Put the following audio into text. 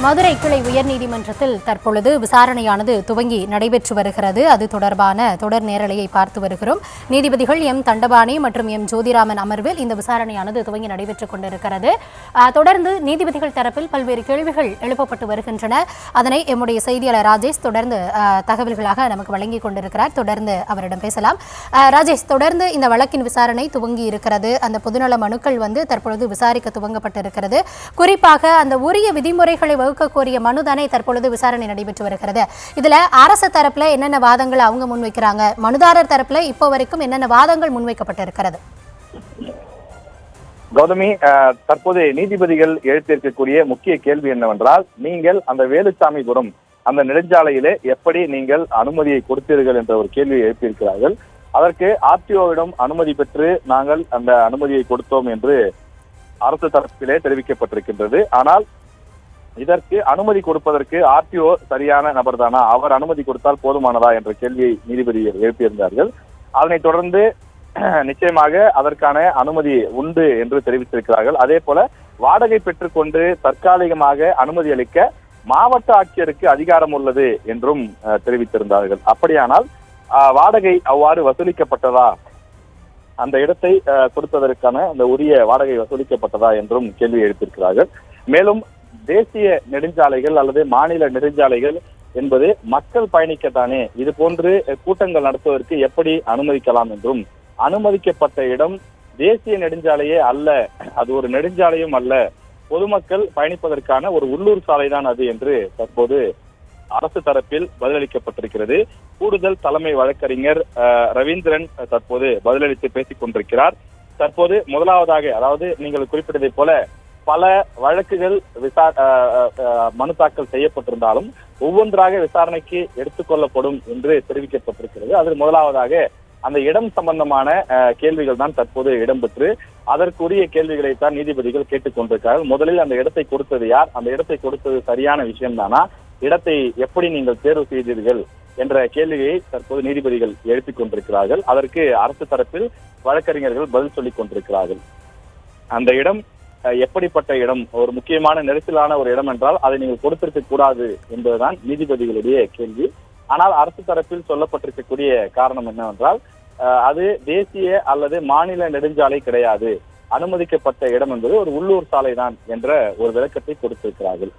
மதுரை கிளை உயர்நீதிமன்றத்தில் தற்பொழுது விசாரணையானது துவங்கி நடைபெற்று வருகிறது. அது தொடர்பான தொடர் நேரலையை பார்த்து வருகிறோம். நீதிபதிகள் எம் தண்டபாணி மற்றும் எம் ஜோதிராமன் அமர்வில் இந்த விசாரணையானது துவங்கி நடைபெற்றுக் கொண்டிருக்கிறது. தொடர்ந்து நீதிபதிகள் தரப்பில் பல்வேறு கேள்விகள் எழுப்பப்பட்டு வருகின்றன. அதனை எம்முடைய செய்தியாளர் ராஜேஷ் தொடர்ந்து தகவல்களாக நமக்கு வழங்கிக் கொண்டிருக்கிறார். தொடர்ந்து அவரிடம் பேசலாம். ராஜேஷ், தொடர்ந்து இந்த வழக்கின் விசாரணை துவங்கி இருக்கிறது. அந்த பொதுநல மனுக்கள் தற்பொழுது விசாரிக்க துவங்கப்பட்டிருக்கிறது. குறிப்பாக அந்த உரிய விதிமுறைகளை வகுக்க கோரிய மனுதானே தற்பொழுது விசாரணை நடைபெற்று வருகிறது. இதுல அரசு தரப்புல என்னென்ன வாதங்கள் அவங்க முன்வைக்கிறாங்க, மனுதாரர் தரப்புல இப்போ வரைக்கும் என்னென்ன வாதங்கள் முன்வைக்கப்பட்டிருக்கிறது? கௌதமி, தற்போது நீதிபதிகள் எழுப்பியிருக்கக்கூடிய முக்கிய கேள்வி என்னவென்றால், நீங்கள் அந்த வேலுச்சாமிபுரம் அந்த நெடுஞ்சாலையிலே எப்படி நீங்கள் அனுமதியை கொடுத்தீர்கள் என்ற ஒரு கேள்வியை எழுப்பியிருக்கிறார்கள். அதற்கு ஆர்டிஓவிடம் அனுமதி பெற்று நாங்கள் அந்த அனுமதியை கொடுத்தோம் என்று அரசு தரப்பிலே தெரிவிக்கப்பட்டிருக்கின்றது. ஆனால் இதற்கு அனுமதி கொடுப்பதற்கு ஆர்டிஓ சரியான நபர் தானா, அவர் அனுமதி கொடுத்தால் போதுமானதா என்ற கேள்வியை நீதிபதிகள் எழுப்பியிருந்தார்கள். அதனைத் தொடர்ந்து நிச்சயமாக அதற்கான அனுமதி உண்டு என்று தெரிவித்திருக்கிறார்கள். அதே போல வாடகை பெற்றுக்கொண்டு தற்காலிகமாக அனுமதி அளிக்க மாவட்ட ஆட்சியருக்கு அதிகாரம் உள்ளது என்றும் தெரிவித்திருந்தார்கள். அப்படியானால் வாடகை அவ்வாறு வசூலிக்கப்பட்டதா, அந்த இடத்தை கொடுப்பதற்கான அந்த உரிய வாடகை வசூலிக்கப்பட்டதா என்றும் கேள்வி எழுப்பியிருக்கிறார்கள். மேலும் தேசிய நெடுஞ்சாலைகள் அல்லது மாநில நெடுஞ்சாலைகள் என்பது மக்கள் பயணிக்கத்தானே, இது போன்று கூட்டங்கள் நடத்துவதற்கு எப்படி அனுமதிக்கலாம் என்றும், அனுமதிக்கப்பட்ட இடம் தேசிய நெடுஞ்சாலையே அல்ல, அது ஒரு நெடுஞ்சாலையும் அல்ல, பொதுமக்கள் பயணிப்பதற்கான ஒரு உள்ளூர் சாலை தான் அது என்று தற்போது அரசு தரப்பில் பதிலளிக்கப்பட்டிருக்கிறது. கூடுதல் தலைமை வழக்கறிஞர் ரவீந்திரன் தற்போது பதிலளித்து பேசிக் கொண்டிருக்கிறார். தற்போது முதலாவதாக, அதாவது நீங்கள் குறிப்பிட்டதை போல பல வழக்குகள் மனு தாக்கல் செய்யப்பட்டிருந்தாலும் ஒவ்வொன்றாக விசாரணைக்கு எடுத்துக்கொள்ளப்படும் என்று தெரிவிக்கப்பட்டிருக்கிறது. அதில் முதலாவதாக அந்த இடம் சம்பந்தமான கேள்விகள் தான் தற்போது இடம்பெற்று அதற்குரிய கேள்விகளை தான் நீதிபதிகள் கேட்டுக் கொண்டிருக்கிறார்கள். முதலில் அந்த இடத்தை கொடுத்தது யார், அந்த இடத்தை கொடுத்தது சரியான விஷயம் தானா, இடத்தை எப்படி நீங்கள் தேர்வு செய்தீர்கள் என்ற கேள்வியை தற்போது நீதிபதிகள் எழுப்பிக் கொண்டிருக்கிறார்கள். அதற்கு அரசு தரப்பில் வழக்கறிஞர்கள் பதில் சொல்லிக் கொண்டிருக்கிறார்கள். அந்த இடம் எப்படிப்பட்ட இடம், ஒரு முக்கியமான நெரிசலான ஒரு இடம் என்றால் அதை நீங்கள் கொடுத்திருக்க கூடாது என்பதுதான் நீதிபதிகளுடைய கேள்வி. ஆனால் அரசு தரப்பில் சொல்லப்பட்டிருக்கக்கூடிய காரணம் என்னவென்றால், அது தேசிய அல்லது மாநில நெடுஞ்சாலை கிடையாது, அனுமதிக்கப்பட்ட இடம் என்பது ஒரு உள்ளூர் சாலை தான் என்ற ஒரு விளக்கத்தை கொடுத்திருக்கிறார்கள்.